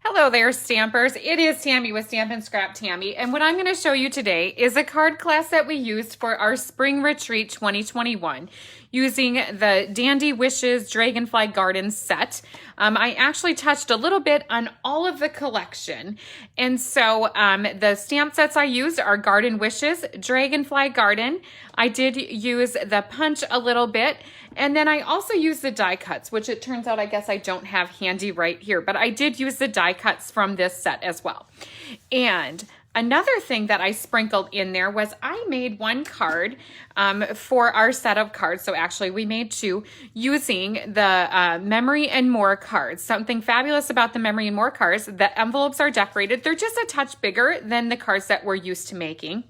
Hello there, Stampers. It is Tammy with Stamp and Scrap Tammy, and what I'm going to show you today is a card class that we used for our Spring Retreat 2021 using the Dandy Wishes Dragonfly Garden set. I actually touched a little bit on all of the collection, and so the stamp sets I used are Garden Wishes, Dragonfly Garden. I did use the punch a little bit, and then I also used the die cuts, which it turns out I guess I don't have handy right here, but I did use the die cuts from this set as well. And another thing that I sprinkled in there was I made one card for our set of cards. So actually we made two using the Memory and More cards. Something fabulous about the Memory and More cards, the envelopes are decorated. They're just a touch bigger than the cards that we're used to making.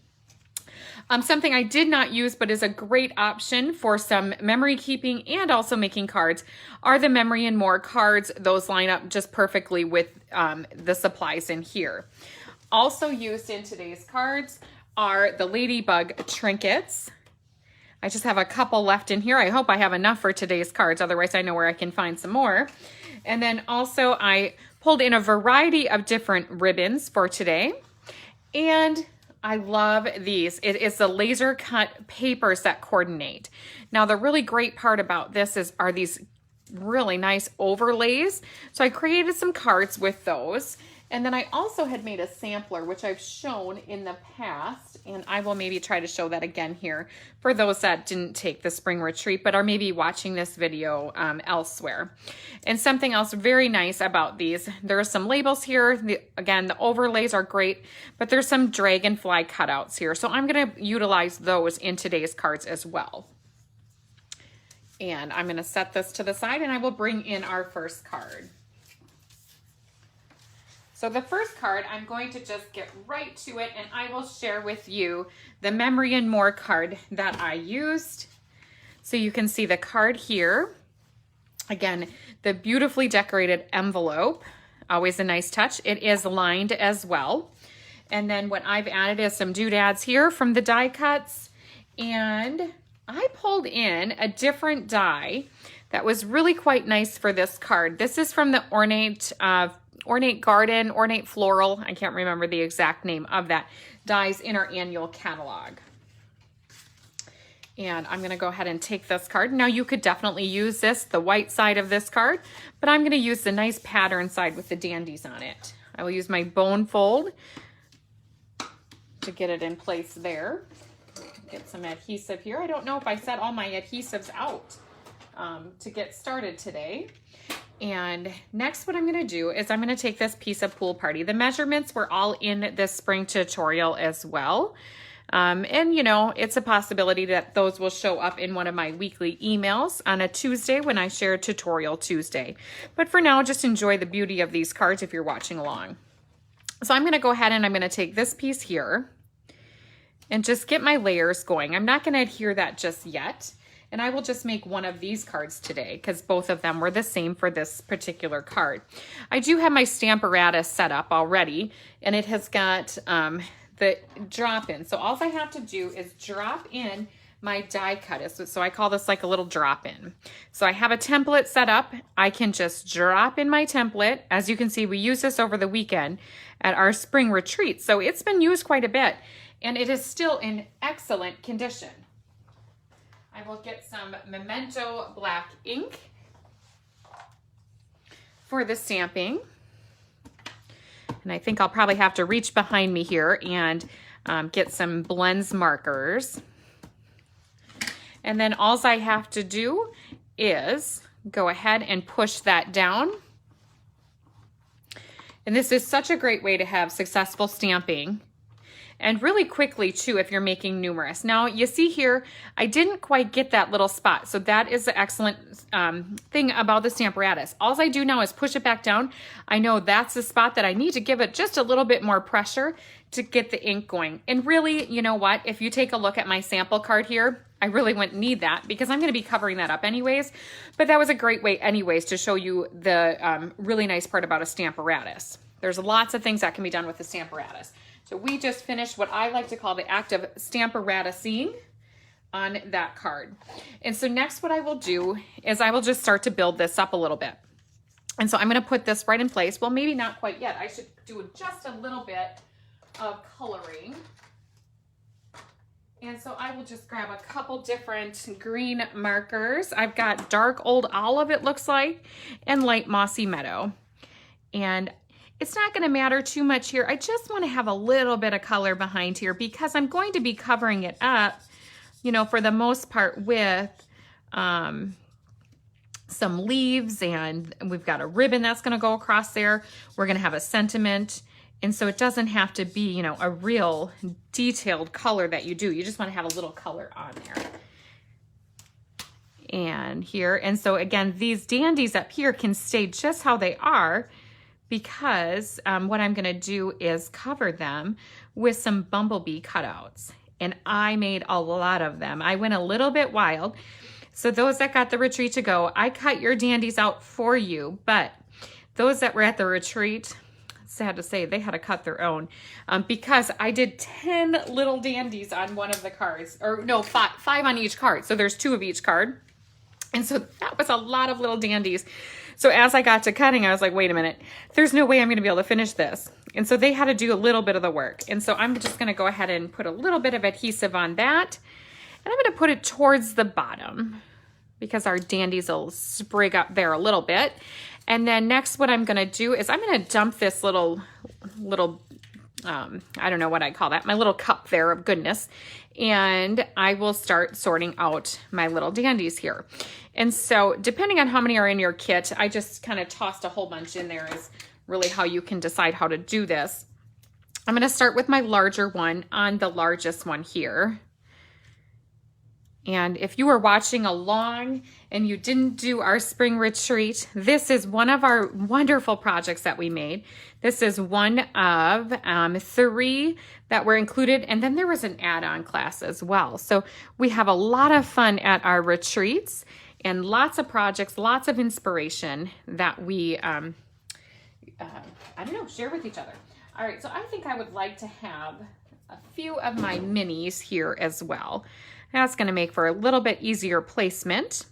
Something I did not use but is a great option for some memory keeping and also making cards are the Memory and More cards. Those line up just perfectly with the supplies in here. Also used in today's cards are the Ladybug trinkets. I just have a couple left in here. I hope I have enough for today's cards. Otherwise, I know where I can find some more. And then also I pulled in a variety of different ribbons for today. And I love these. It is the laser cut papers that coordinate. Now, the really great part about this are these really nice overlays. So I created some cards with those. And then I also had made a sampler, which I've shown in the past, and I will maybe try to show that again here for those that didn't take the spring retreat, but are maybe watching this video elsewhere. And something else very nice about these, there are some labels here. Again, the overlays are great, but there's some dragonfly cutouts here. So I'm gonna utilize those in today's cards as well. And I'm gonna set this to the side and I will bring in our first card. So the first card, I'm going to just get right to it and I will share with you the Memory and More card that I used. So you can see the card here. Again, the beautifully decorated envelope, always a nice touch. It is lined as well. And then what I've added is some doodads here from the die cuts. And I pulled in a different die that was really quite nice for this card. This is from the Ornate Garden, Ornate Floral, I can't remember the exact name of that, dies in our annual catalog. And I'm gonna go ahead and take this card. Now you could definitely use this, the white side of this card, but I'm gonna use the nice pattern side with the dandies on it. I will use my bone fold to get it in place there. Get some adhesive here. I don't know if I set all my adhesives out to get started today. And next what I'm going to do is I'm going to take this piece of Pool Party. The measurements were all in this spring tutorial as well. And you know, it's a possibility that those will show up in one of my weekly emails on a Tuesday when I share Tutorial Tuesday. But for now, just enjoy the beauty of these cards if you're watching along. So I'm going to go ahead and I'm going to take this piece here and just get my layers going. I'm not going to adhere that just yet. And I will just make one of these cards today because both of them were the same for this particular card. I do have my Stamparatus set up already, and it has got the drop-in. So all I have to do is drop in my die cut. So I call this like a little drop-in. So I have a template set up. I can just drop in my template. As you can see, we used this over the weekend at our spring retreat. So it's been used quite a bit, and it is still in excellent condition. I will get some Memento black ink for the stamping. And I think I'll probably have to reach behind me here and get some blends markers. And then all I have to do is go ahead and push that down. And this is such a great way to have successful stamping. And really quickly too, if you're making numerous. Now you see here, I didn't quite get that little spot. So that is the excellent thing about the Stamparatus. All I do now is push it back down. I know that's the spot that I need to give it just a little bit more pressure to get the ink going. And really, you know what? If you take a look at my sample card here, I really wouldn't need that because I'm going to be covering that up anyways. But that was a great way anyways to show you the really nice part about a Stamparatus. There's lots of things that can be done with the Stamparatus. So we just finished what I like to call the act of Stamparatusing on that card. And so next what I will do is I will just start to build this up a little bit. And so I'm going to put this right in place. Well, maybe not quite yet. I should do just a little bit of coloring. And so I will just grab a couple different green markers. I've got dark old olive, it looks like, and light mossy meadow. And it's not going to matter too much here. I just want to have a little bit of color behind here because I'm going to be covering it up, you know, for the most part with some leaves, and we've got a ribbon that's going to go across there. We're going to have a sentiment. And so it doesn't have to be, you know, a real detailed color that you do. You just want to have a little color on there. And here, and so again, these dandies up here can stay just how they are because what I'm going to do is cover them with some Bumblebee cutouts. And I made a lot of them. I went a little bit wild. So those that got the retreat to go, I cut your dandies out for you, but those that were at the retreat, sad to say, they had to cut their own because I did 10 little dandies on one of the cards, or no, five on each card. So there's 2 of each card. And so that was a lot of little dandies. So as I got to cutting, I was like, wait a minute, there's no way I'm going to be able to finish this. And so they had to do a little bit of the work. And so I'm just going to go ahead and put a little bit of adhesive on that. And I'm going to put it towards the bottom because our dandies will sprig up there a little bit. And then next what I'm going to do is I'm going to dump this little I don't know what I call that, my little cup there of goodness. And I will start sorting out my little dandies here. And so depending on how many are in your kit, I just kind of tossed a whole bunch in there is really how you can decide how to do this. I'm going to start with my larger one on the largest one here. And if you were watching along and you didn't do our spring retreat, this is one of our wonderful projects that we made. This is one of 3 that were included, and then there was an add-on class as well. So we have a lot of fun at our retreats and lots of projects, lots of inspiration that we, I don't know, share with each other. All right, so I think I would like to have a few of my minis here as well. That's going to make for a little bit easier placement.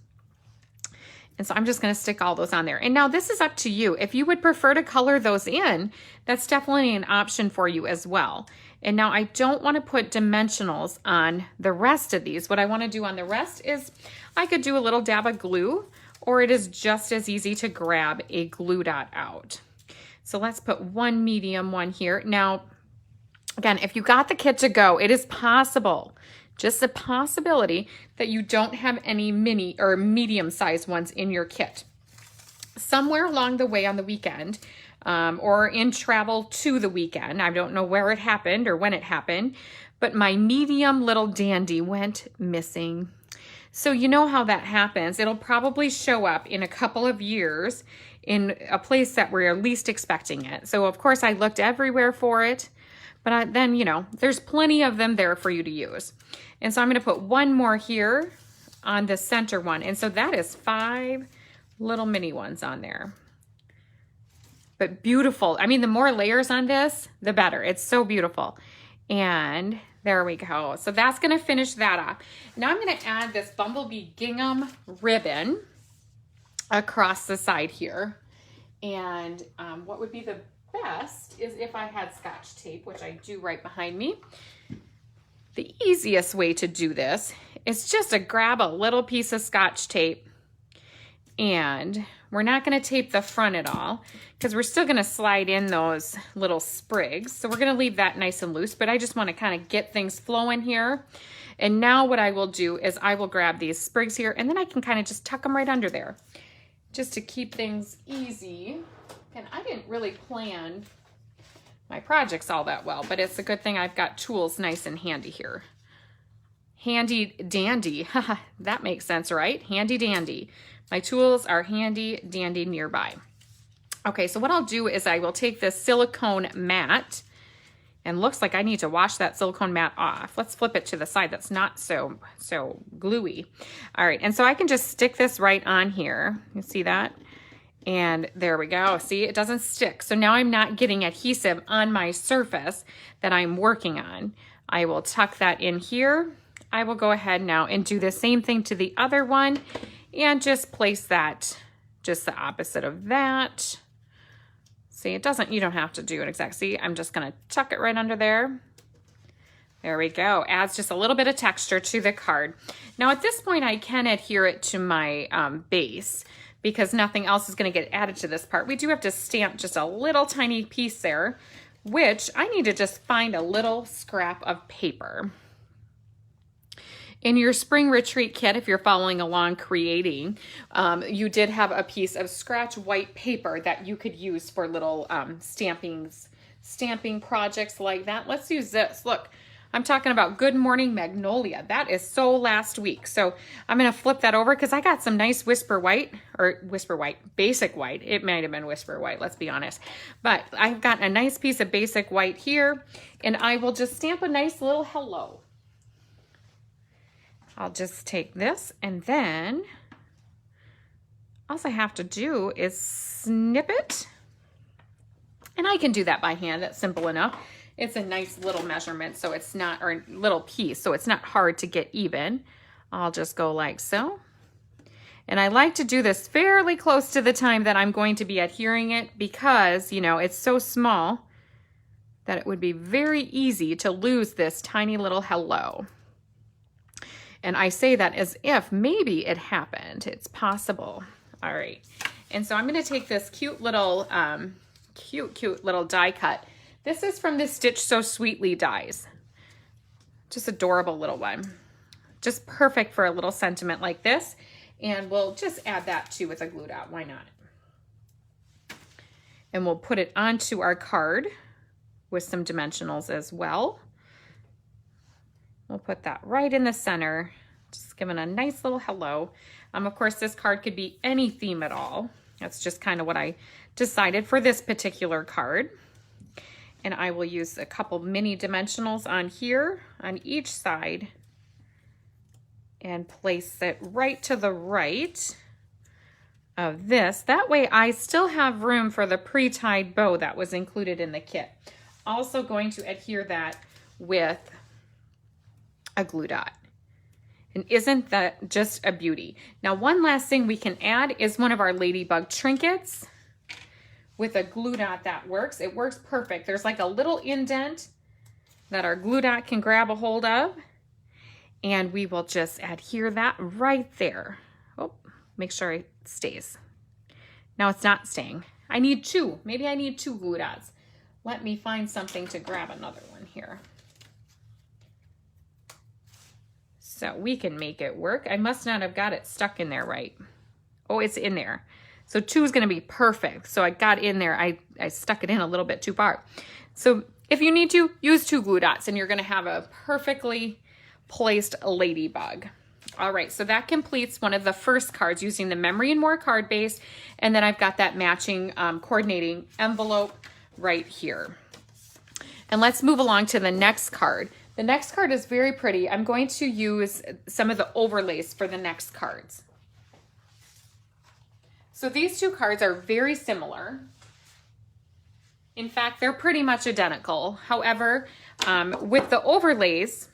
And so I'm just going to stick all those on there. And now this is up to you. If you would prefer to color those in, that's definitely an option for you as well. And now I don't want to put dimensionals on the rest of these. What I want to do on the rest is I could do a little dab of glue, or it is just as easy to grab a glue dot out. So let's put one medium one here. Now, again, if you got the kit to go, it is possible, just a possibility, that you don't have any mini or medium-sized ones in your kit. Somewhere along the way on the weekend, or in travel to the weekend, I don't know where it happened or when it happened, but my medium little dandy went missing. So you know how that happens. It'll probably show up in a couple of years in a place that we're least expecting it. So of course I looked everywhere for it, but then, you know, there's plenty of them there for you to use. And so I'm going to put one more here on the center one. And so that is 5 little mini ones on there. But beautiful. I mean, the more layers on this, the better. It's so beautiful. And there we go. So that's going to finish that off. Now I'm going to add this Bumblebee gingham ribbon across the side here. And what would be the best is if I had Scotch tape, which I do right behind me. The easiest way to do this is just to grab a little piece of Scotch tape, and we're not going to tape the front at all because we're still going to slide in those little sprigs. So we're going to leave that nice and loose, but I just want to kind of get things flowing here. And now what I will do is I will grab these sprigs here, and then I can kind of just tuck them right under there just to keep things easy. And I didn't really plan my projects all that well, but it's a good thing I've got tools nice and handy here. Handy dandy, that makes sense, right? Handy dandy. My tools are handy dandy nearby. Okay, so what I'll do is I will take this silicone mat, and looks like I need to wash that silicone mat off. Let's flip it to the side that's not so gluey. All right, and so I can just stick this right on here. You see that? And there we go. See, it doesn't stick. So now I'm not getting adhesive on my surface that I'm working on. I will tuck that in here. I will go ahead now and do the same thing to the other one and just place that just the opposite of that. See, it doesn't, you don't have to do it exactly. See, I'm just gonna tuck it right under there. There we go. Adds just a little bit of texture to the card. Now at this point, I can adhere it to my base because nothing else is gonna get added to this part. We do have to stamp just a little tiny piece there, which I need to just find a little scrap of paper. In your spring retreat kit, if you're following along creating, you did have a piece of scratch white paper that you could use for little stamping projects like that. Let's use this. Look, I'm talking about Good Morning Magnolia. That is so last week. So I'm gonna flip that over because I got some nice basic white. It might have been Whisper White, let's be honest. But I've got a nice piece of basic white here, and I will just stamp a nice little hello. I'll just take this, and then all I have to do is snip it. And I can do that by hand, that's simple enough. It's a nice little measurement, so it's not, or little piece, so it's not hard to get even. I'll just go like so. And I like to do this fairly close to the time that I'm going to be adhering it because, you know, it's so small that it would be very easy to lose this tiny little hello. And I say that as if maybe it happened. It's possible. All right. And so I'm going to take this cute little die cut. This is from the Stitch So Sweetly dies. Just adorable little one. Just perfect for a little sentiment like this. And we'll just add that too with a glue dot. Why not? And we'll put it onto our card with some dimensionals as well. We'll put that right in the center, just giving a nice little hello. Of course, this card could be any theme at all. That's just kind of what I decided for this particular card. And I will use a couple mini dimensionals on here, on each side, and place it right to the right of this. That way I still have room for the pre-tied bow that was included in the kit. Also going to adhere that with a glue dot. And isn't that just a beauty? Now, one last thing we can add is one of our ladybug trinkets with a glue dot that works. It works perfect. There's like a little indent that our glue dot can grab a hold of, and we will just adhere that right there. Oh, make sure it stays. Now it's not staying. I need two. Maybe I need two glue dots. Let me find something to grab another one here. So we can make it work. I must not have got it stuck in there right. Oh, it's in there. So 2 is going to be perfect. So I got in there. I stuck it in a little bit too far. So if you need to, use 2 glue dots and you're going to have a perfectly placed ladybug. All right, so that completes one of the first cards using the Memory and More card base. And then I've got that matching coordinating envelope right here. And let's move along to the next card. The next card is very pretty. I'm going to use some of the overlays for the next cards. So these 2 cards are very similar. In fact, they're pretty much identical. However, with the overlays,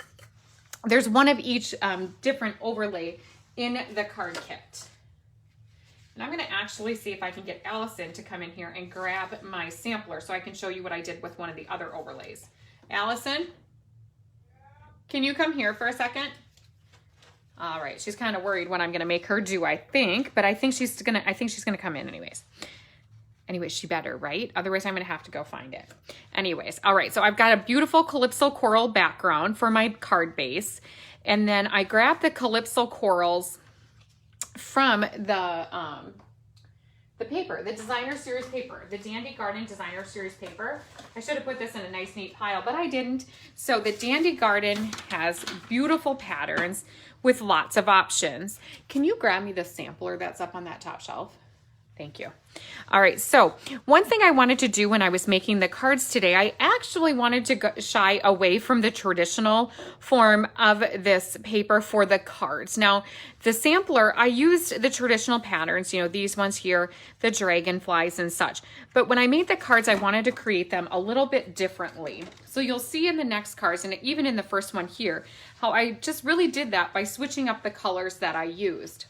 there's one of each different overlay in the card kit. And I'm going to actually see if I can get Allison to come in here and grab my sampler so I can show you what I did with one of the other overlays. Allison? Can you come here for a second? All right, she's kind of worried what I'm gonna make her do, I think, but I think she's gonna come in anyways. Anyways, she better, right? Otherwise, I'm gonna have to go find it. Anyways, all right, so I've got a beautiful Calypso Coral background for my card base, and then I grabbed the Calypso Corals from the paper, the Designer Series paper, the Dandy Garden Designer Series paper. I should have put this in a nice neat pile, but I didn't. So the Dandy Garden has beautiful patterns with lots of options. Can you grab me the sampler that's up on that top shelf? Thank you. All right, so one thing I wanted to do when I was making the cards today, I actually wanted to shy away from the traditional form of this paper for the cards. Now, the sampler, I used the traditional patterns, you know, these ones here, the dragonflies and such. But when I made the cards, I wanted to create them a little bit differently. So you'll see in the next cards, and even in the first one here, how I just really did that by switching up the colors that I used.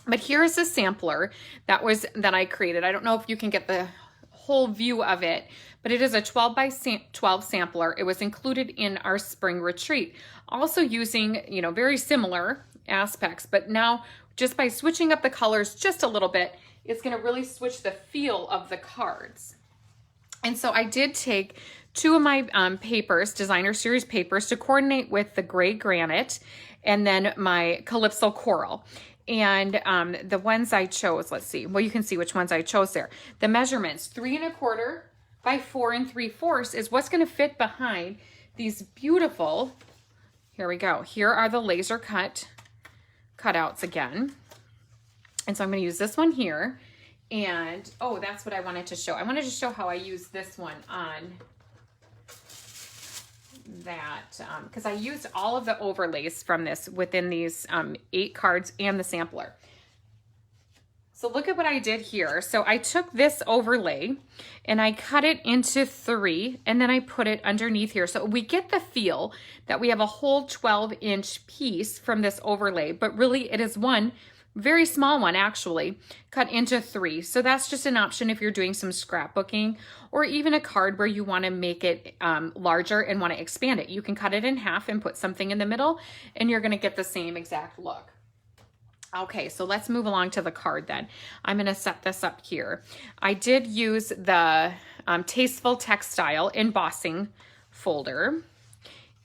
But here's a sampler that I created. I don't know if you can get the whole view of it, but it is a 12 by 12 sampler. It was included in our spring retreat. Also using, you know, very similar aspects, but now just by switching up the colors just a little bit, it's going to really switch the feel of the cards. And so I did take two of my papers, designer series papers, to coordinate with the gray granite and then my Calypso Coral. And the ones I chose, let's see, well, you can see which ones I chose there. The measurements, 3 1/4 by 4 3/4 is what's going to fit behind these beautiful, here we go. Here are the laser cutouts again. And so I'm going to use this one here. And, oh, that's what I wanted to show. I wanted to show how I use this one on that, because I used all of the overlays from this within these 8 cards and the sampler. So look at what I did here. So I took this overlay and I cut it into 3 and then I put it underneath here. So we get the feel that we have a whole 12-inch piece from this overlay, but really it is one very small one actually cut into 3. So that's just an option if you're doing some scrapbooking or even a card where you want to make it larger and want to expand it. You can cut it in half and put something in the middle and you're going to get the same exact look. Okay, so let's move along to the card then. I'm going to set this up here. I did use the Tasteful Textile embossing folder.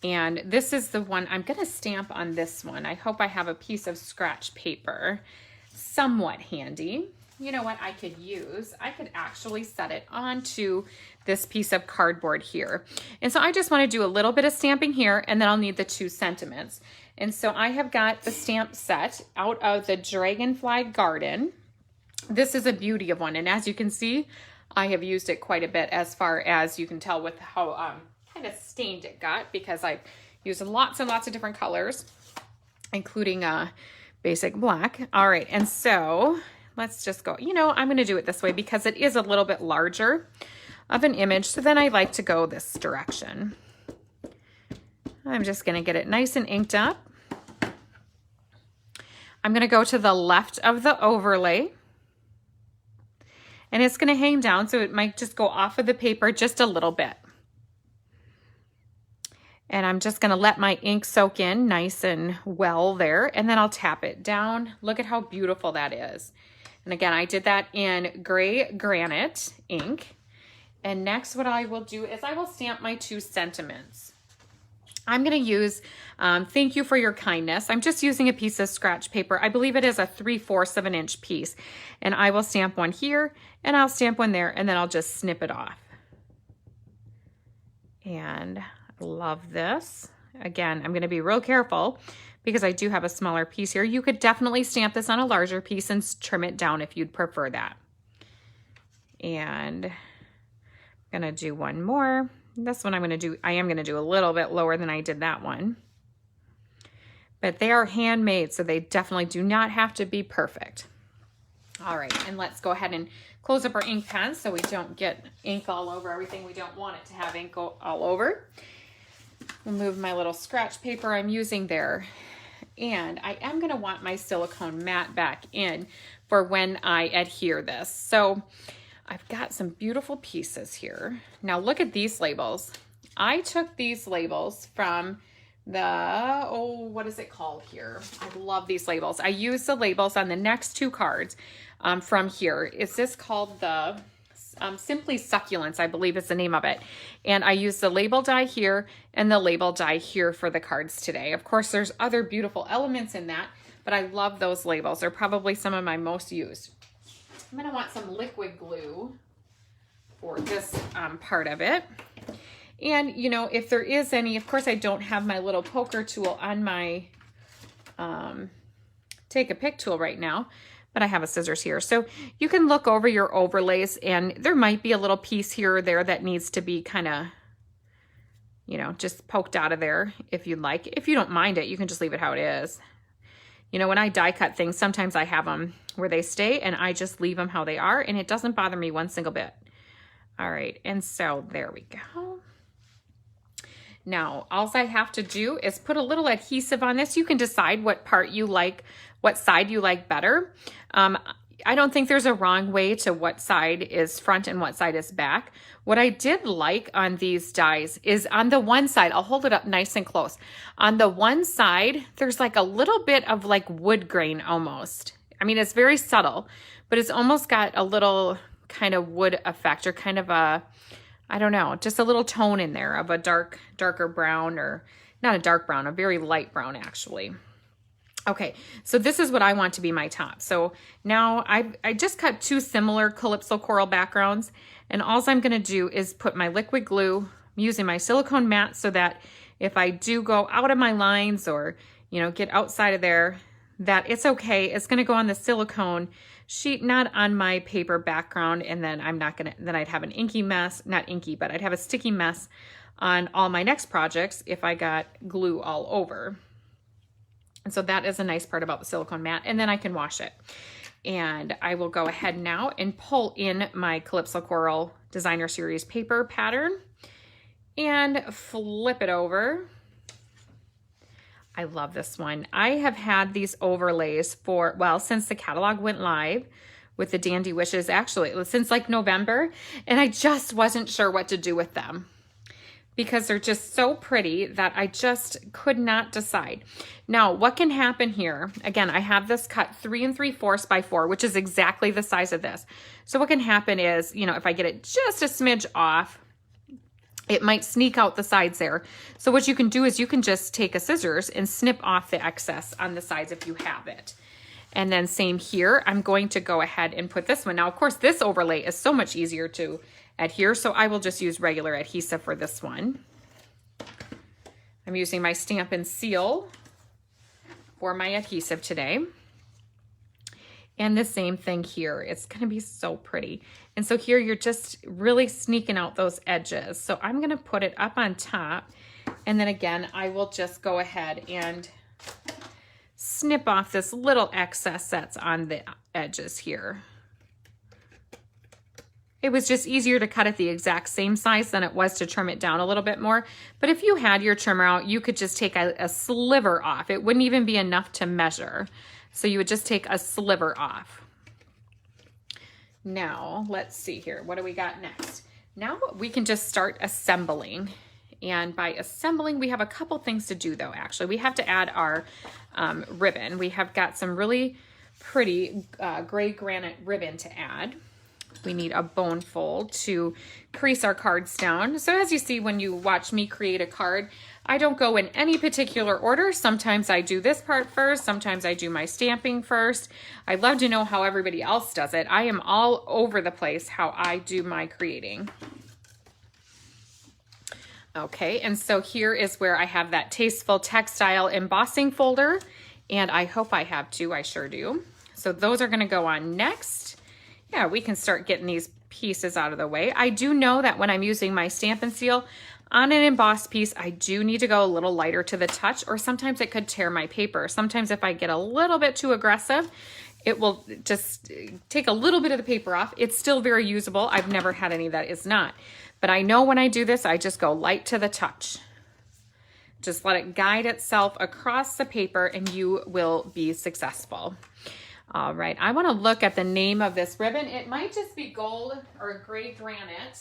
And this is the one I'm going to stamp on this one. I hope I have a piece of scratch paper somewhat handy. You know what I could use? I could actually set it onto this piece of cardboard here. And so I just want to do a little bit of stamping here and then I'll need the 2 sentiments. And so I have got the stamp set out of the Dragonfly Garden. This is a beauty of one. And as you can see, I have used it quite a bit as far as you can tell with how kind of stained it got because I've used lots and lots of different colors, including basic black. All right, and so let's just go, you know, I'm going to do it this way because it is a little bit larger of an image. So then I like to go this direction. I'm just going to get it nice and inked up. I'm going to go to the left of the overlay. And it's going to hang down, so it might just go off of the paper just a little bit. And I'm just going to let my ink soak in nice and well there, and then I'll tap it down. Look at how beautiful that is. And again, I did that in gray granite ink. And next what I will do is I will stamp my 2 sentiments. I'm going to use Thank You for Your Kindness. I'm just using a piece of scratch paper. I believe it is a 3/4 of an inch piece. And I will stamp one here and I'll stamp one there and then I'll just snip it off. And I love this. Again, I'm going to be real careful because I do have a smaller piece here. You could definitely stamp this on a larger piece and trim it down if you'd prefer that. And I'm going to do one more. This one I am going to do a little bit lower than I did that one. But they are handmade, so they definitely do not have to be perfect. All right, and let's go ahead and close up our ink pen so we don't get ink all over everything we don't want it to have ink all over. We'll move my little scratch paper I'm using there. And I am going to want my silicone mat back in for when I adhere this. So I've got some beautiful pieces here. Now look at these labels. I took these labels from the, what is it called here? I love these labels. I used the labels on the next 2 cards from here. Is this called the Simply Succulents, I believe is the name of it. And I used the label die here and the label die here for the cards today. Of course, there's other beautiful elements in that, but I love those labels. They're probably some of my most used. I'm going to want some liquid glue for this part of it. And, you know, if there is any, of course I don't have my little poker tool on my take a pick tool right now, but I have a scissors here. So you can look over your overlays and there might be a little piece here or there that needs to be kind of, you know, just poked out of there if you'd like. If you don't mind it, you can just leave it how it is. You know, when I die cut things, sometimes I have them where they stay and I just leave them how they are and it doesn't bother me one single bit. All right, and so there we go. Now, all I have to do is put a little adhesive on this. You can decide what part you like, what side you like better. I don't think there's a wrong way to what side is front and what side is back. What I did like on these dies is on the one side, I'll hold it up nice and close. On the one side, there's like a little bit of like wood grain almost. I mean, it's very subtle, but it's almost got a little kind of wood effect, or kind of a, I don't know, just a little tone in there of a darker brown, or not a dark brown, a very light brown actually. Okay, so this is what I want to be my top. So now I just cut two similar Calypso Coral backgrounds, and all I'm gonna do is put my liquid glue. I'm using my silicone mat so that if I do go out of my lines, or, you know, get outside of there, that it's okay. It's gonna go on the silicone sheet, not on my paper background, and then then I'd have an inky mess, not inky, but I'd have a sticky mess on all my next projects if I got glue all over. And so that is a nice part about the silicone mat, and then I can wash it. And I will go ahead now and pull in my Calypso Coral Designer Series paper pattern and flip it over. I love this one. I have had these overlays for, well, since the catalog went live with the Dandy Wishes, actually, since like November, and I just wasn't sure what to do with them, because they're just so pretty that I just could not decide. Now, what can happen here, again, I have this cut 3 3/4 by 4, which is exactly the size of this. So what can happen is, you know, if I get it just a smidge off, it might sneak out the sides there. So what you can do is you can just take a scissors and snip off the excess on the sides if you have it. And then same here, I'm going to go ahead and put this one. Now, of course, this overlay is so much easier to adhere, so I will just use regular adhesive for this one. I'm using my Stamp and Seal for my adhesive today. And the same thing here. It's gonna be so pretty. And so here you're just really sneaking out those edges. So I'm gonna put it up on top, and then again, I will just go ahead and snip off this little excess that's on the edges here. It was just easier to cut it the exact same size than it was to trim it down a little bit more. But if you had your trimmer out, you could just take a sliver off. It wouldn't even be enough to measure. So you would just take a sliver off. Now, let's see here. What do we got next? Now we can just start assembling. And by assembling, we have a couple things to do though, actually. We have to add our ribbon. We have got some really pretty gray granite ribbon to add. We need a bone fold to crease our cards down. So as you see, when you watch me create a card, I don't go in any particular order. Sometimes I do this part first. Sometimes I do my stamping first. I'd love to know how everybody else does it. I am all over the place how I do my creating. Okay, and so here is where I have that Tasteful Textile embossing folder, and I hope I have two. I sure do. So those are gonna go on next. Yeah, we can start getting these pieces out of the way. I do know that when I'm using my Stamp and Seal on an embossed piece, I do need to go a little lighter to the touch, or sometimes it could tear my paper. Sometimes if I get a little bit too aggressive, it will just take a little bit of the paper off. It's still very usable. I've never had any that is not. But I know when I do this, I just go light to the touch. Just let it guide itself across the paper and you will be successful. All right, I want to look at the name of this ribbon. It might just be gold or gray granite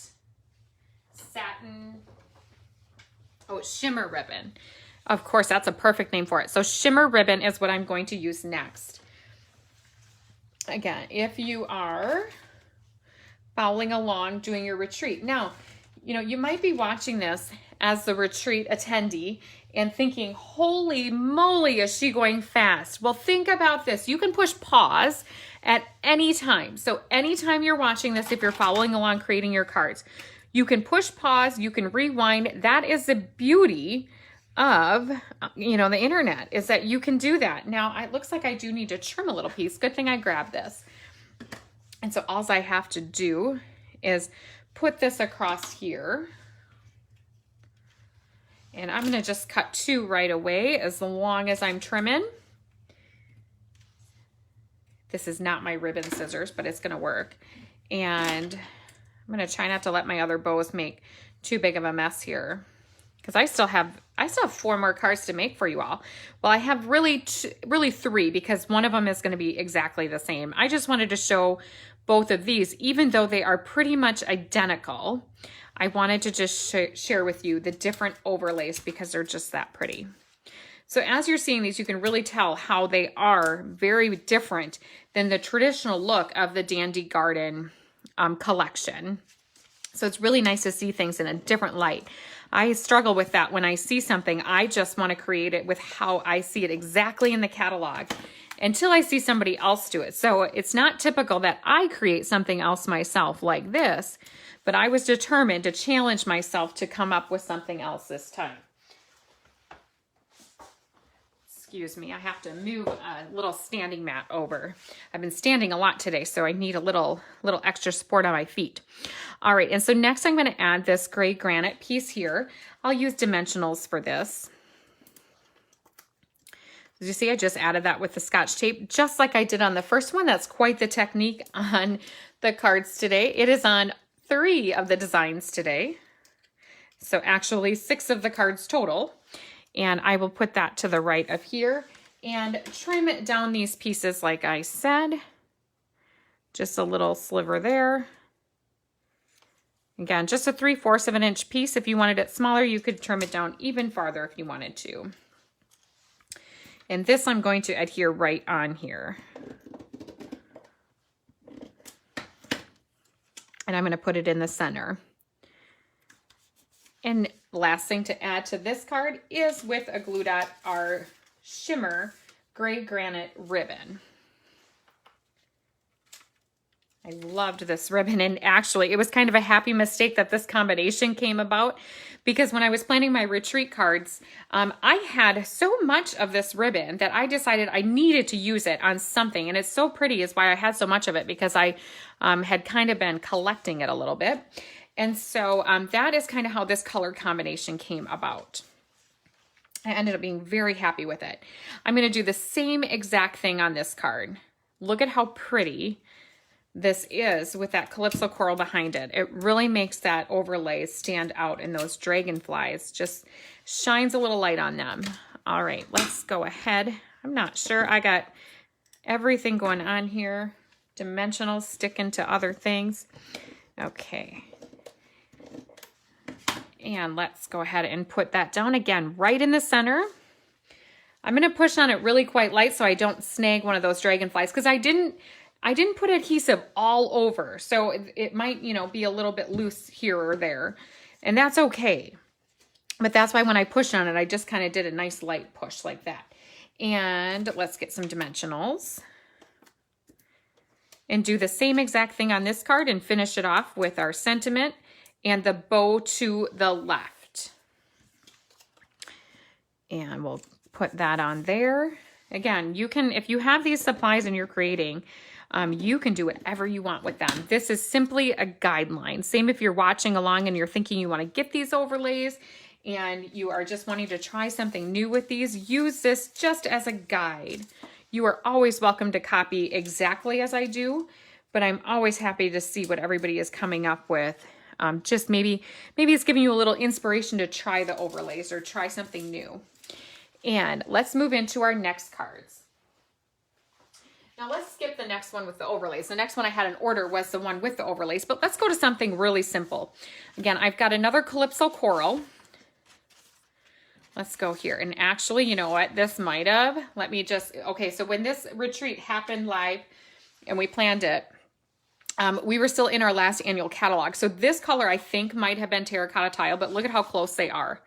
satin. Oh, shimmer ribbon. Of course, that's a perfect name for it. So shimmer ribbon is what I'm going to use next. Again, if you are following along doing your retreat. Now, you know, you might be watching this as the retreat attendee and thinking, holy moly, is she going fast? Well, think about this. You can push pause at any time. So anytime you're watching this, if you're following along creating your cards, you can push pause, you can rewind. That is the beauty of, you know, the internet, is that you can do that. Now, it looks like I do need to trim a little piece. Good thing I grabbed this. And so all I have to do is put this across here. And I'm gonna just cut two right away as long as I'm trimming. This is not my ribbon scissors, but it's gonna work. And I'm gonna try not to let my other bows make too big of a mess here. because I still have 4 more cards to make for you all. Well, I have really 3, because one of them is going to be exactly the same. I just wanted to show both of these, even though they are pretty much identical. I wanted to just share with you the different overlays because they're just that pretty. So as you're seeing these, you can really tell how they are very different than the traditional look of the Dandy Garden collection. So it's really nice to see things in a different light. I struggle with that. When I see something, I just want to create it with how I see it exactly in the catalog until I see somebody else do it. So it's not typical that I create something else myself like this, but I was determined to challenge myself to come up with something else this time. Excuse me, I have to move a little standing mat over. I've been standing a lot today, so I need a little extra support on my feet. All right, and so next I'm going to add this gray granite piece here. I'll use dimensionals for this. As you see, I just added that with the Scotch tape, just like I did on the first one. That's quite the technique on the cards today. It is on 3 of the designs today. So actually 6 of the cards total. And I will put that to the right of here and trim it down these pieces like I said. Just a little sliver there. Again, just a 3/4 of an inch piece. If you wanted it smaller, you could trim it down even farther if you wanted to. And this I'm going to adhere right on here. And I'm going to put it in the center. And last thing to add to this card is with a glue dot, our shimmer gray granite ribbon. I loved this ribbon, and actually it was kind of a happy mistake that this combination came about, because when I was planning my retreat cards, I had so much of this ribbon that I decided I needed to use it on something, and it's so pretty is why I had so much of it, because I had kind of been collecting it a little bit. And so that is kind of how this color combination came about. I ended up being very happy with it. I'm going to do the same exact thing on this card. Look at how pretty this is with that Calypso Coral behind it. It really makes that overlay stand out, and those dragonflies just shines a little light on them. All right, let's go ahead. I'm not sure. I got everything going on here. Dimensionals sticking to other things. Okay. And let's go ahead and put that down again right in the center. I'm going to push on it really quite light so I don't snag one of those dragonflies, because I didn't put adhesive all over. So it might, be a little bit loose here or there, and that's okay. But that's why when I pushed on it, I just kind of did a nice light push like that. And let's get some dimensionals and do the same exact thing on this card and finish it off with our sentiment and the bow to the left. And we'll put that on there. Again, you can, if you have these supplies and you're creating, you can do whatever you want with them. This is simply a guideline. Same if you're watching along and you're thinking you want to get these overlays and you are just wanting to try something new with these, use this just as a guide. You are always welcome to copy exactly as I do, but I'm always happy to see what everybody is coming up with. Just maybe it's giving you a little inspiration to try the overlays or try something new. And let's move into our next cards. Now let's skip the next one with the overlays. The next one I had in order was the one with the overlays, but let's go to something really simple. Again, I've got another Calypso Coral. Let's go here. And actually, you know what? This might have, okay, so when this retreat happened live and we planned it, we were still in our last annual catalog. So this color I think might have been terracotta tile, but look at how close they are.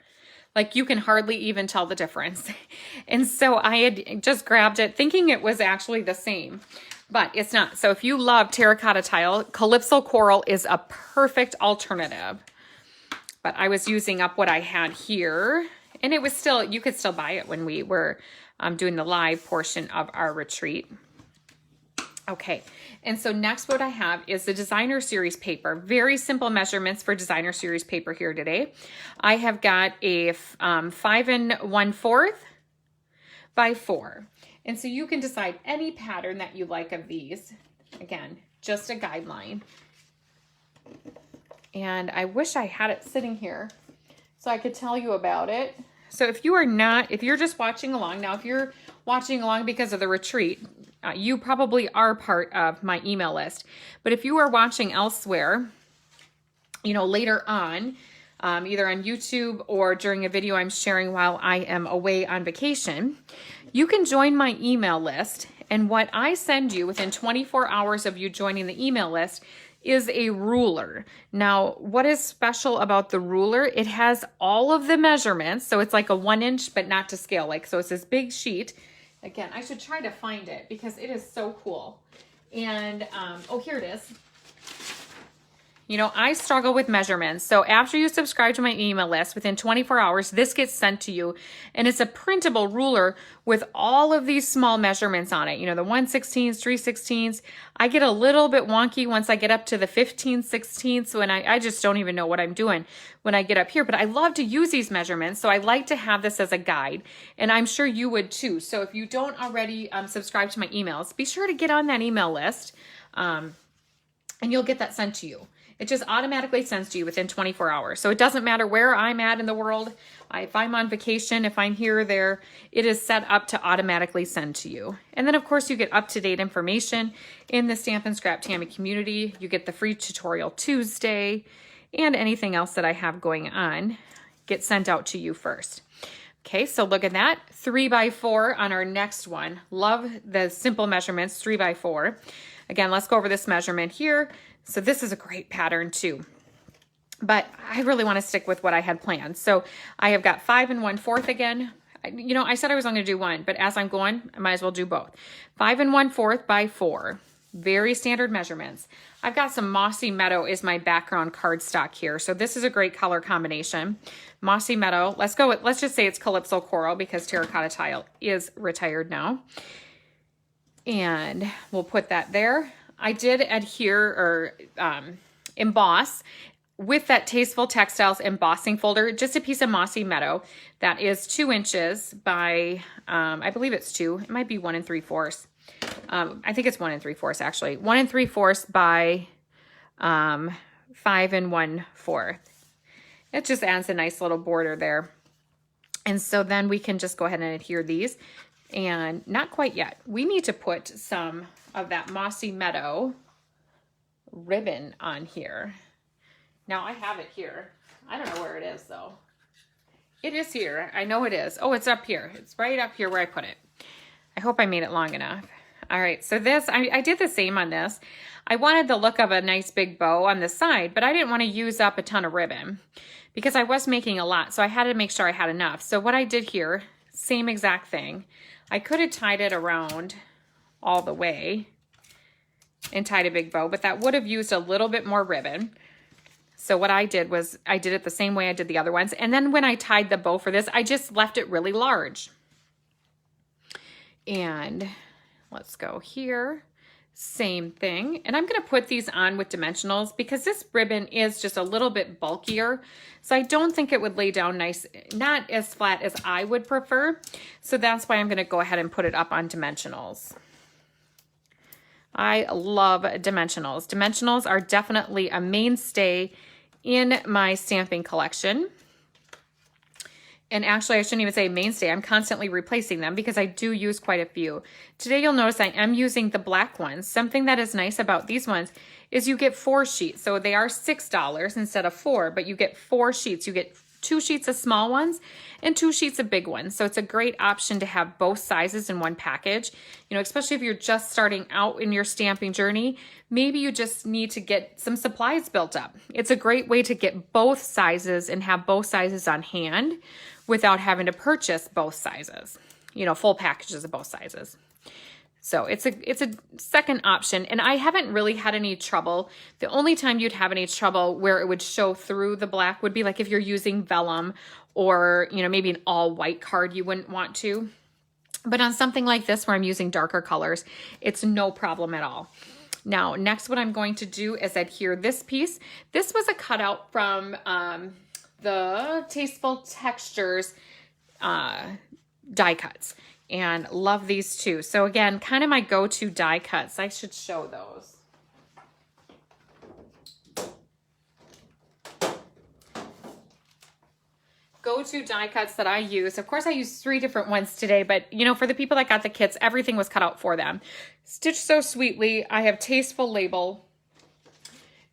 Like you can hardly even tell the difference. And so I had just grabbed it thinking it was actually the same, but it's not. So if you love terracotta tile, Calypso Coral is a perfect alternative. But I was using up what I had here, and it was still, you could still buy it when we were doing the live portion of our retreat. Okay, and so next what I have is the Designer Series paper. Very simple measurements for Designer Series paper here today. I have got a 5 1/4 by 4. And so you can decide any pattern that you like of these. Again, just a guideline. And I wish I had it sitting here so I could tell you about it. So if you're just watching along, now if you're watching along because of the retreat, you probably are part of my email list. But if you are watching elsewhere, you know, later on, either on YouTube or during a video I'm sharing while I am away on vacation, you can join my email list. And what I send you within 24 hours of you joining the email list is a ruler. Now, what is special about the ruler? It has all of the measurements. So it's like a 1 inch, but not to scale. Like, so it's this big sheet. Again, I should try to find it because it is so cool. And, oh, here it is. You know, I struggle with measurements. So after you subscribe to my email list, within 24 hours, this gets sent to you. And it's a printable ruler with all of these small measurements on it. You know, the 1/16, 3/16. I get a little bit wonky once I get up to the 15/16. And I just don't even know what I'm doing when I get up here. But I love to use these measurements. So I like to have this as a guide. And I'm sure you would too. So if you don't already subscribe to my emails, be sure to get on that email list. And you'll get that sent to you. It just automatically sends to you within 24 hours. So it doesn't matter where I'm at in the world. If I'm on vacation, if I'm here or there, it is set up to automatically send to you. And then of course you get up-to-date information in the Stampin' Scrap Tammy community. You get the free tutorial Tuesday and anything else that I have going on gets sent out to you first. Okay, so look at that, 3x4 on our next one. Love the simple measurements, 3x4. Again, let's go over this measurement here. So this is a great pattern too, but I really want to stick with what I had planned. So I have got 5 1/4 again. You know, I said I was only going to do one, but as I'm going, I might as well do both. 5 1/4 by 4, very standard measurements. I've got some Mossy Meadow is my background cardstock here. So this is a great color combination. Mossy Meadow, let's go with, let's just say it's Calypso Coral because Terracotta Tile is retired now. And we'll put that there. I did adhere or emboss with that Tasteful Textiles embossing folder, just a piece of Mossy Meadow that is 2 inches by, I believe it's 2. It might be 1 3/4. I think it's 1 3/4 actually. 1 3/4 by 5 1/4. It just adds a nice little border there. And so then we can just go ahead and adhere these. And not quite yet. We need to put some of that Mossy Meadow ribbon on here. Now I have it here. I don't know where it is though. It is here. I know it is. Oh, it's up here. It's right up here where I put it. I hope I made it long enough. All right, so this, I did the same on this. I wanted the look of a nice big bow on the side, but I didn't want to use up a ton of ribbon because I was making a lot, so I had to make sure I had enough. So what I did here, same exact thing. I could have tied it around all the way and tied a big bow, but that would have used a little bit more ribbon. So what I did was I did it the same way I did the other ones. And then when I tied the bow for this, I just left it really large. And let's go here. Same thing. And I'm going to put these on with dimensionals because this ribbon is just a little bit bulkier. So I don't think it would lay down nice, not as flat as I would prefer. So that's why I'm going to go ahead and put it up on dimensionals. I love dimensionals. Dimensionals are definitely a mainstay in my stamping collection. And actually, I shouldn't even say mainstay. I'm constantly replacing them because I do use quite a few. Today, you'll notice I am using the black ones. Something that is nice about these ones is you get 4 sheets. So they are $6 instead of 4, but you get 4 sheets. You get 2 sheets of small ones and 2 sheets of big ones. So it's a great option to have both sizes in one package. You know, especially if you're just starting out in your stamping journey, maybe you just need to get some supplies built up. It's a great way to get both sizes and have both sizes on hand without having to purchase both sizes, you know, full packages of both sizes. So it's a second option, and I haven't really had any trouble. The only time you'd have any trouble where it would show through the black would be like if you're using vellum or, you know, maybe an all white card you wouldn't want to. But on something like this where I'm using darker colors, it's no problem at all. Now, next what I'm going to do is adhere this piece. This was a cutout from the Tasteful Textures die cuts, and love these too. So again, kind of my go-to die cuts. I should show those. go-to die cuts that I use. Of course, I use 3 different ones today, but you know, for the people that got the kits, everything was cut out for them. Stitch So Sweetly, I have Tasteful Label,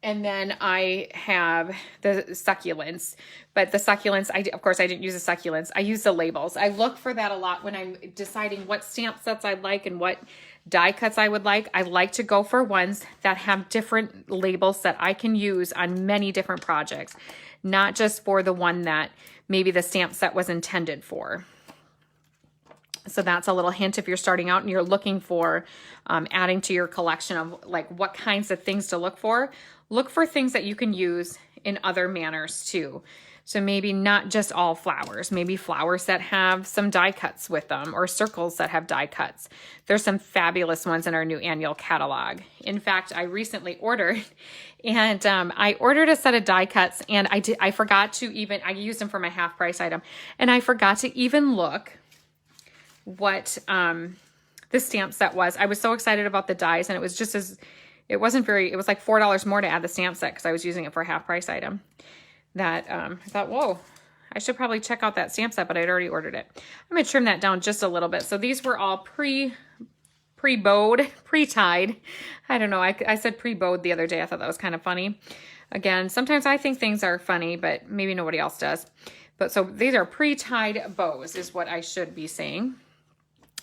and then I have the succulents. But the succulents, of course, I didn't use the succulents. I use the labels. I look for that a lot when I'm deciding what stamp sets I like and what die cuts I would like. I like to go for ones that have different labels that I can use on many different projects, not just for the one that maybe the stamp set was intended for. So that's a little hint if you're starting out and you're looking for adding to your collection of like what kinds of things to look for. Look for things that you can use in other manners too. So maybe not just all flowers, maybe flowers that have some die cuts with them or circles that have die cuts. There's some fabulous ones in our new annual catalog. In fact, I recently ordered and I ordered a set of die cuts and I forgot to even, I used them for my half price item and I forgot to even look what the stamp set was. I was so excited about the dies and it was just as, it wasn't very, it was like $4 more to add the stamp set because I was using it for a half price item. That I thought, whoa, I should probably check out that stamp set, but I'd already ordered it. I'm gonna trim that down just a little bit. So these were all pre-bowed, pre-tied. I don't know, I said pre-bowed the other day. I thought that was kind of funny. Again, sometimes I think things are funny, but maybe nobody else does. But so these are pre-tied bows is what I should be saying.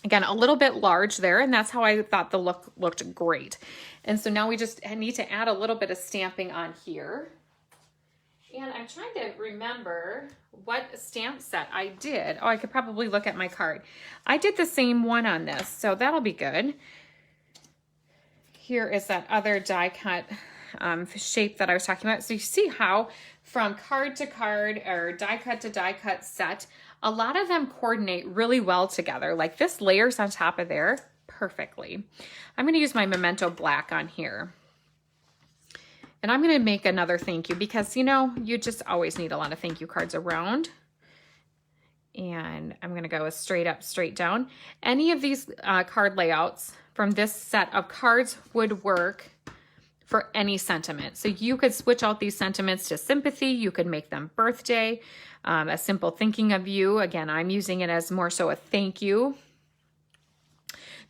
Again, a little bit large there, and that's how I thought the look looked great. And so now we just need to add a little bit of stamping on here. And I'm trying to remember what stamp set I did. Oh, I could probably look at my card. I did the same one on this, so that'll be good. Here is that other die cut shape that I was talking about. So you see how from card to card or die cut to die cut set, a lot of them coordinate really well together. Like this layers on top of there perfectly. I'm going to use my Memento Black on here. And I'm going to make another thank you because, you know, you just always need a lot of thank you cards around. And I'm going to go with straight up, straight down. Any of these card layouts from this set of cards would work for any sentiment. So you could switch out these sentiments to sympathy. You could make them birthday, a simple thinking of you. Again, I'm using it as more so a thank you.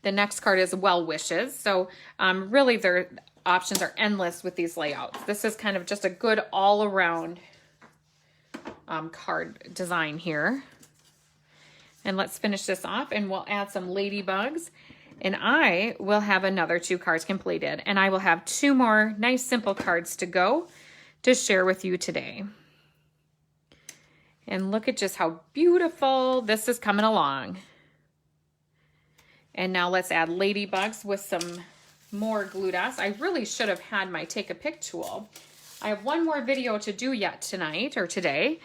The next card is well wishes. So really their options are endless with these layouts. This is kind of just a good all around card design here. And let's finish this off and we'll add some ladybugs. And I will have another 2 cards completed. And I will have 2 more nice simple cards to go to share with you today. And look at just how beautiful this is coming along. And now let's add ladybugs with some more glue dots. I really should have had my take a pic tool. I have one more video to do yet tonight or today.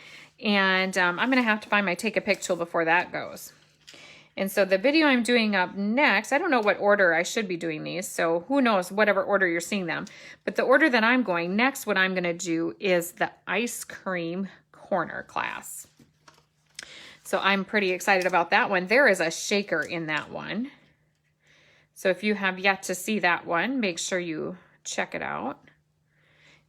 And I'm going to have to find my take a pic tool before that goes. And so the video I'm doing up next, I don't know what order I should be doing these, so who knows, whatever order you're seeing them. But the order that I'm going next, what I'm going to do is the ice cream corner class. So I'm pretty excited about that one. There is a shaker in that one. So if you have yet to see that one, make sure you check it out.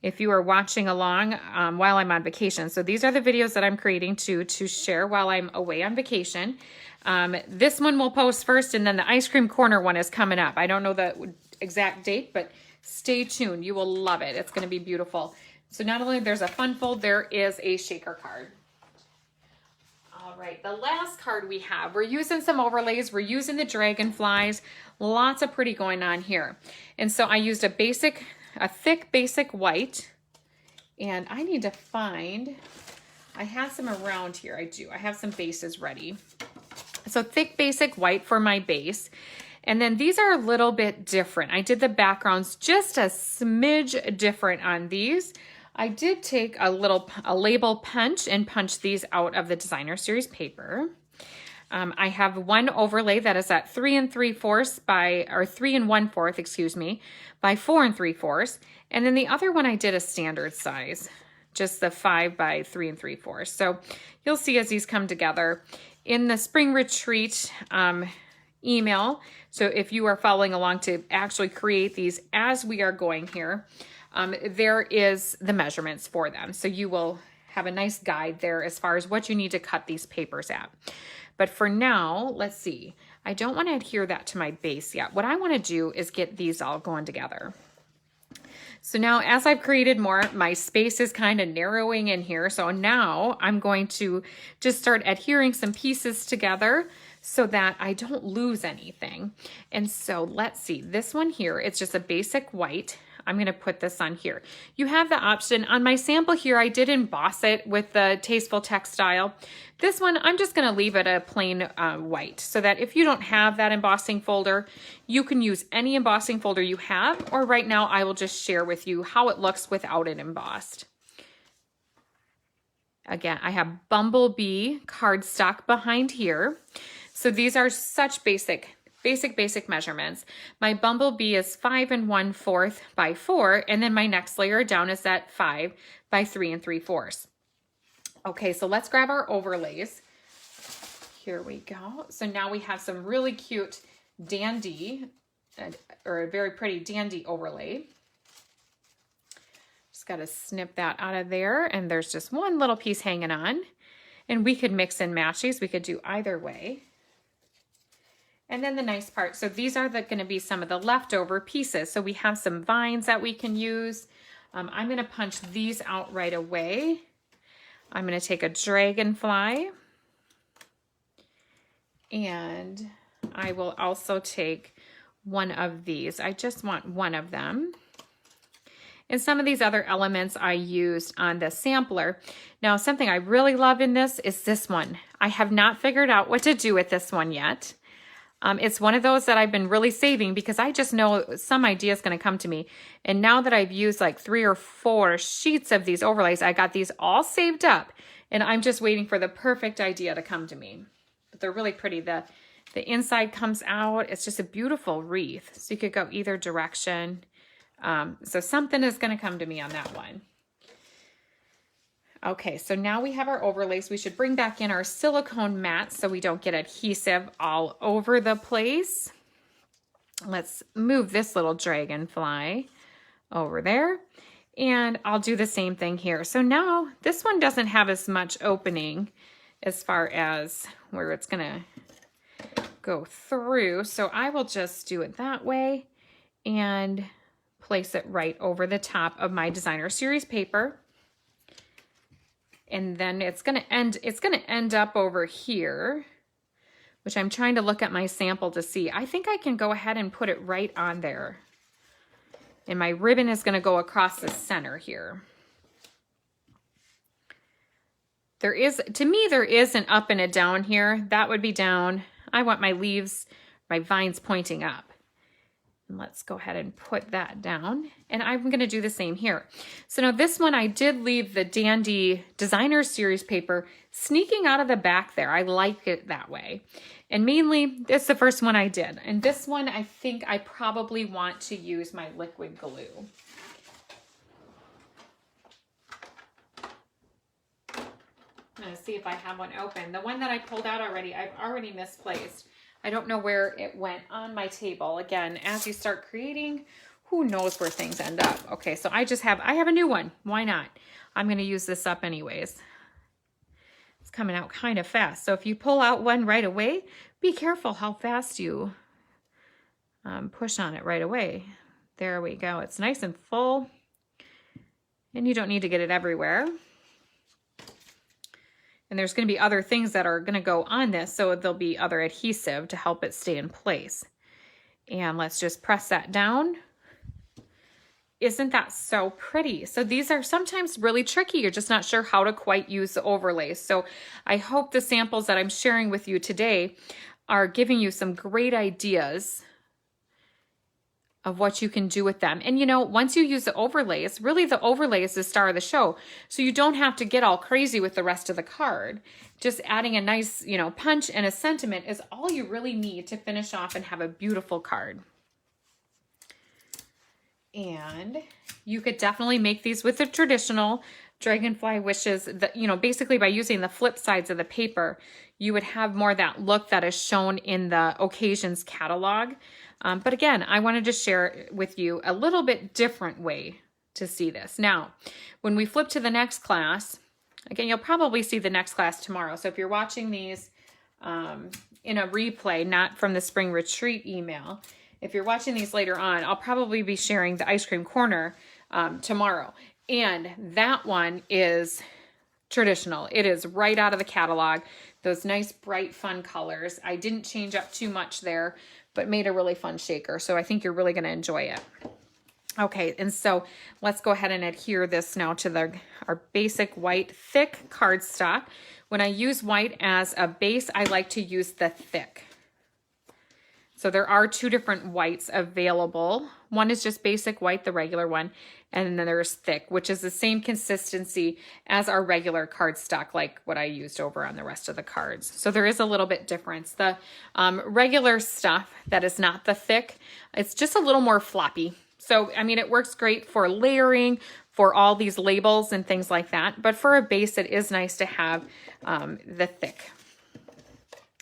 If you are watching along while I'm on vacation. So these are the videos that I'm creating to share while I'm away on vacation. This one will post first, and then the ice cream corner one is coming up. I don't know the exact date, but stay tuned. You will love it. It's going to be beautiful. So not only there's a fun fold, there is a shaker card. All right, the last card we have, we're using some overlays. We're using the dragonflies. Lots of pretty going on here. And so I used a thick basic white, and I need to find, I have some around here. I do. I have some bases ready. So thick basic white for my base. And then these are a little bit different. I did the backgrounds just a smidge different on these. I did take a label punch and punch these out of the Designer Series paper. I have one overlay that is at 3 3/4 or 3 1/4, excuse me, by 4 3/4. And then the other one I did a standard size, just the 5 by 3 3/4. So you'll see as these come together in the spring retreat email. So if you are following along to actually create these as we are going here, there is the measurements for them. So you will have a nice guide there as far as what you need to cut these papers at. But for now, let's see. I don't want to adhere that to my base yet. What I want to do is get these all going together. So now as I've created more, my space is kind of narrowing in here. So now I'm going to just start adhering some pieces together so that I don't lose anything. And so let's see, this one here, it's just a basic white. I'm going to put this on here. You have the option on my sample here. I did emboss it with the Tasteful Textile. This one, I'm just going to leave it a plain white so that if you don't have that embossing folder, you can use any embossing folder you have, or right now I will just share with you how it looks without it embossed. Again, I have Bumblebee cardstock behind here. So these are such basic measurements. My Bumblebee is 5 1/4 by 4, and then my next layer down is at 5 by 3 3/4. Okay, so let's grab our overlays. Here we go. So now we have some really cute dandy, or a very pretty dandy overlay. Just got to snip that out of there, and there's just one little piece hanging on. And we could mix and match these. We could do either way. And then the nice part, so these are going to be some of the leftover pieces. So we have some vines that we can use. I'm going to punch these out right away. I'm going to take a dragonfly, and I will also take one of these. I just want one of them. And some of these other elements I used on the sampler. Now, something I really love in this is this one. I have not figured out what to do with this one yet. It's one of those that I've been really saving because I just know some idea is going to come to me. And now that I've used like 3 or 4 sheets of these overlays, I got these all saved up, and I'm just waiting for the perfect idea to come to me. But they're really pretty. The inside comes out. It's just a beautiful wreath. So you could go either direction. So something is going to come to me on that one. Okay, so now we have our overlays. We should bring back in our silicone mats so we don't get adhesive all over the place. Let's move this little dragonfly over there. And I'll do the same thing here. So now this one doesn't have as much opening as far as where it's going to go through. So I will just do it that way and place it right over the top of my designer series paper. And then it's going to end up over here, which I'm trying to look at my sample to see. I think I can go ahead and put it right on there. And my ribbon is going to go across the center here. To me, there is an up and a down here. That would be down. I want my leaves, my vines pointing up. And let's go ahead and put that down. And I'm going to do the same here. So now this one, I did leave the Dandy Designer Series paper sneaking out of the back there. I like it that way. And mainly, it's the first one I did. And this one, I think I probably want to use my liquid glue. I'm going to see if I have one open. The one that I pulled out already, I've already misplaced. I don't know where it went on my table. Again, as you start creating, who knows where things end up. Okay, so I have a new one. Why not? I'm going to use this up anyways. It's coming out kind of fast. So if you pull out one right away, be careful how fast you push on it right away. There we go. It's nice and full. And you don't need to get it everywhere. And there's going to be other things that are going to go on this, so there'll be other adhesive to help it stay in place. And let's just press that down. Isn't that so pretty? So these are sometimes really tricky. You're just not sure how to quite use the overlays. So I hope the samples that I'm sharing with you today are giving you some great ideas of what you can do with them. And you know, once you use the overlays, really the overlay is the star of the show. So you don't have to get all crazy with the rest of the card. Just adding a nice, punch and a sentiment is all you really need to finish off and have a beautiful card. And you could definitely make these with the traditional dragonfly wishes that, basically by using the flip sides of the paper, you would have more that look that is shown in the occasions catalog. But again, I wanted to share with you a little bit different way to see this. Now, when we flip to the next class, Again, you'll probably see the next class tomorrow. So if you're watching these in a replay, not from the spring retreat email, if you're watching these later on, I'll probably be sharing the ice cream corner tomorrow. And that one is traditional. It is right out of the catalog. Those nice, bright, fun colors. I didn't change up too much there, but made a really fun shaker. So I think you're really going to enjoy it. Okay, and so let's go ahead and adhere this now to our basic white thick cardstock. When I use white as a base, I like to use the thick. So there are two different whites available. One is just basic white, the regular one, and then there's thick, which is the same consistency as our regular cardstock, like what I used over on the rest of the cards. So there is a little bit difference. The regular stuff that is not the thick, it's just a little more floppy. So, I mean, it works great for layering, for all these labels and things like that. But for a base, it is nice to have the thick.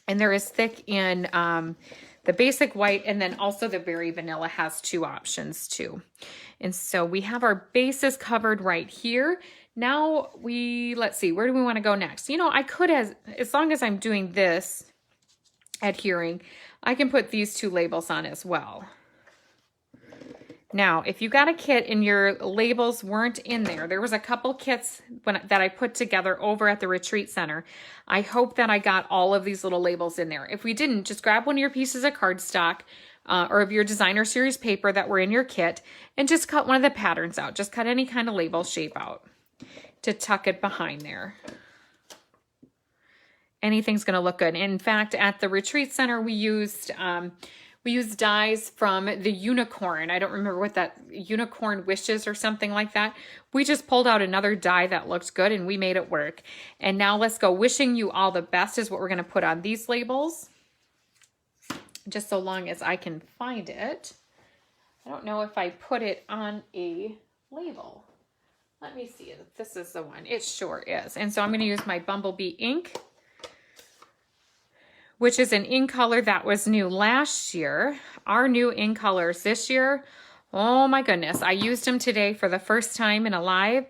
And there is thick in the basic white, and then also the berry vanilla has two options too. And so we have our bases covered right here. Now let's see, where do we want to go next? You know, I could, as long as I'm doing this, adhering, I can put these two labels on as well. Now, if you got a kit and your labels weren't in there was a couple kits that I put together over at the retreat center. I hope that I got all of these little labels in there. If we didn't, just grab one of your pieces of cardstock or of your designer series paper that were in your kit and just cut one of the patterns out. Just cut any kind of label shape out to tuck it behind there. Anything's going to look good. In fact, at the retreat center, we used dies from the unicorn. I don't remember what that unicorn wishes or something like that. We just pulled out another die that looked good and we made it work. And now let's go. Wishing you all the best is what we're going to put on these labels. Just so long as I can find it. I don't know if I put it on a label. Let me see if this is the one. It sure is. And so I'm going to use my Bumblebee ink, which is an ink color that was new last year. Our new ink colors this year, oh my goodness. I used them today for the first time in a live.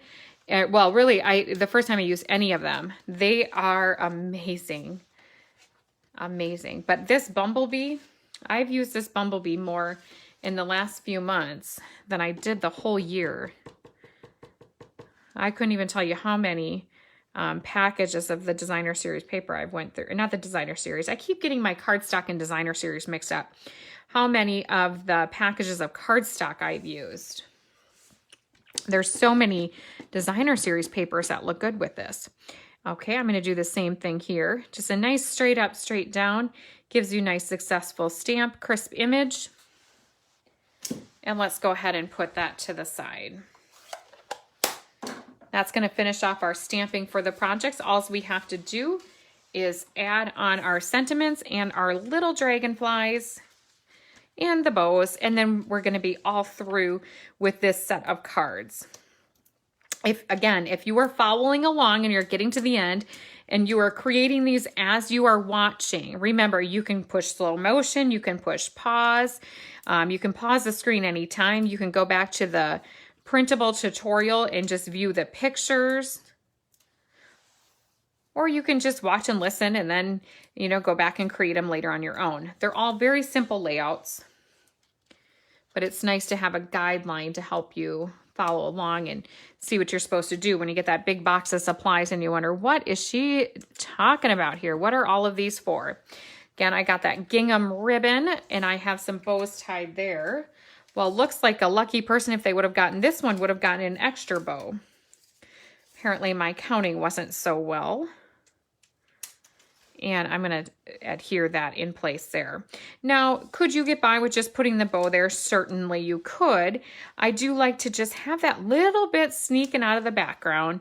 Well, really, the first time I used any of them. They are amazing. Amazing. But this Bumblebee, I've used this Bumblebee more in the last few months than I did the whole year. I couldn't even tell you how many packages of the designer series paper I've went through. Not the designer series. I keep getting my cardstock and designer series mixed up. How many of the packages of cardstock I've used. There's so many designer series papers that look good with this. Okay, I'm going to do the same thing here. Just a nice straight up, straight down. Gives you nice successful stamp, crisp image. And let's go ahead and put that to the side. That's going to finish off our stamping for the projects. All we have to do is add on our sentiments and our little dragonflies and the bows, and then we're going to be all through with this set of cards. If you are following along and you're getting to the end and you are creating these as you are watching, remember you can push slow motion, you can push pause, you can pause the screen anytime, you can go back to the printable tutorial and just view the pictures, or you can just watch and listen and then, you know, go back and create them later on your own. They're all very simple layouts, but it's nice to have a guideline to help you follow along and see what you're supposed to do when you get that big box of supplies and you wonder, what is she talking about here? What are all of these for? Again, I got that gingham ribbon and I have some bows tied there. Well, looks like a lucky person, if they would have gotten this one, would have gotten an extra bow. Apparently my counting wasn't so well. And I'm going to adhere that in place there. Now, could you get by with just putting the bow there? Certainly you could. I do like to just have that little bit sneaking out of the background,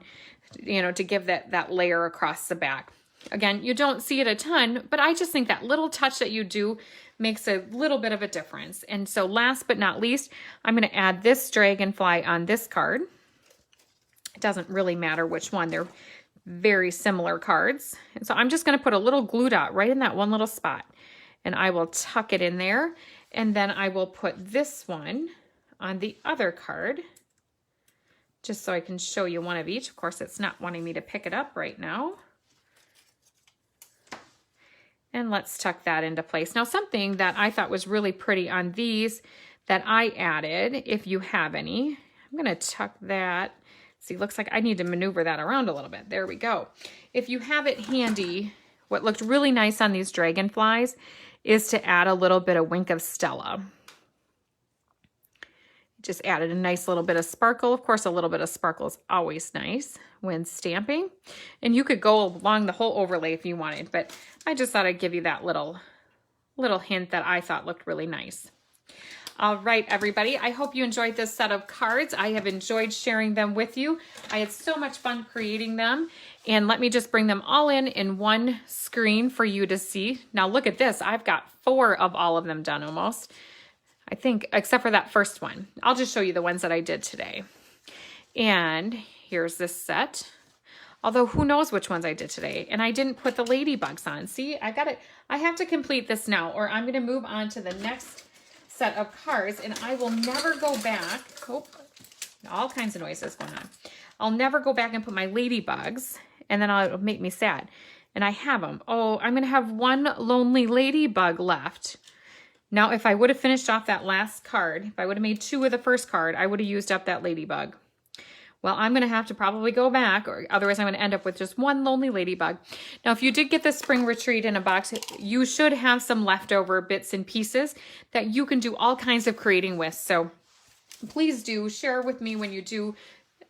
you know, to give that layer across the back. Again, you don't see it a ton, but I just think that little touch that you do makes a little bit of a difference. And so last but not least, I'm going to add this dragonfly on this card. It doesn't really matter which one. They're very similar cards. And so I'm just going to put a little glue dot right in that one little spot. And I will tuck it in there. And then I will put this one on the other card just so I can show you one of each. Of course, it's not wanting me to pick it up right now. And let's tuck that into place. Now, something that I thought was really pretty on these that I added, if you have any, I'm gonna tuck that. See, looks like I need to maneuver that around a little bit. There we go. If you have it handy, what looked really nice on these dragonflies is to add a little bit of Wink of Stella. Just added a nice little bit of sparkle. Of course, a little bit of sparkle is always nice when stamping. And you could go along the whole overlay if you wanted, but I just thought I'd give you that little hint that I thought looked really nice. All right, everybody, I hope you enjoyed this set of cards. I have enjoyed sharing them with you. I had so much fun creating them. And let me just bring them all in one screen for you to see. Now look at this. I've got 4 of all of them done almost. I think, except for that first one. I'll just show you the ones that I did today. And here's this set. Although who knows which ones I did today. And I didn't put the ladybugs on. See, I have to complete this now, or I'm gonna move on to the next set of cards, and I will never go back. Oh, all kinds of noises going on. I'll never go back and put my ladybugs, and then it'll make me sad. And I have them. Oh, I'm gonna have 1 lonely ladybug left. Now, if I would have finished off that last card, if I would have made 2 of the first card, I would have used up that ladybug. Well, I'm going to have to probably go back, or otherwise I'm going to end up with just 1 lonely ladybug. Now, if you did get the spring retreat in a box, you should have some leftover bits and pieces that you can do all kinds of creating with. So please do share with me when you do.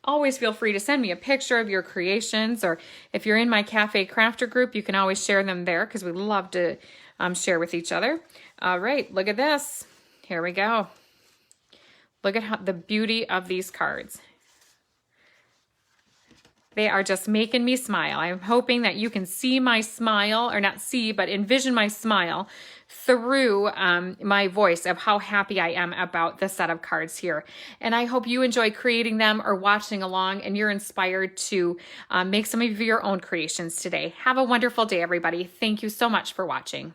Always feel free to send me a picture of your creations, or if you're in my Cafe Crafter group, you can always share them there because we love to share with each other. All right, look at this. Here we go. Look at the beauty of these cards. They are just making me smile. I'm hoping that you can see my smile, or not see, but envision my smile through my voice of how happy I am about the set of cards here. And I hope you enjoy creating them or watching along, and you're inspired to make some of your own creations today. Have a wonderful day, everybody. Thank you so much for watching.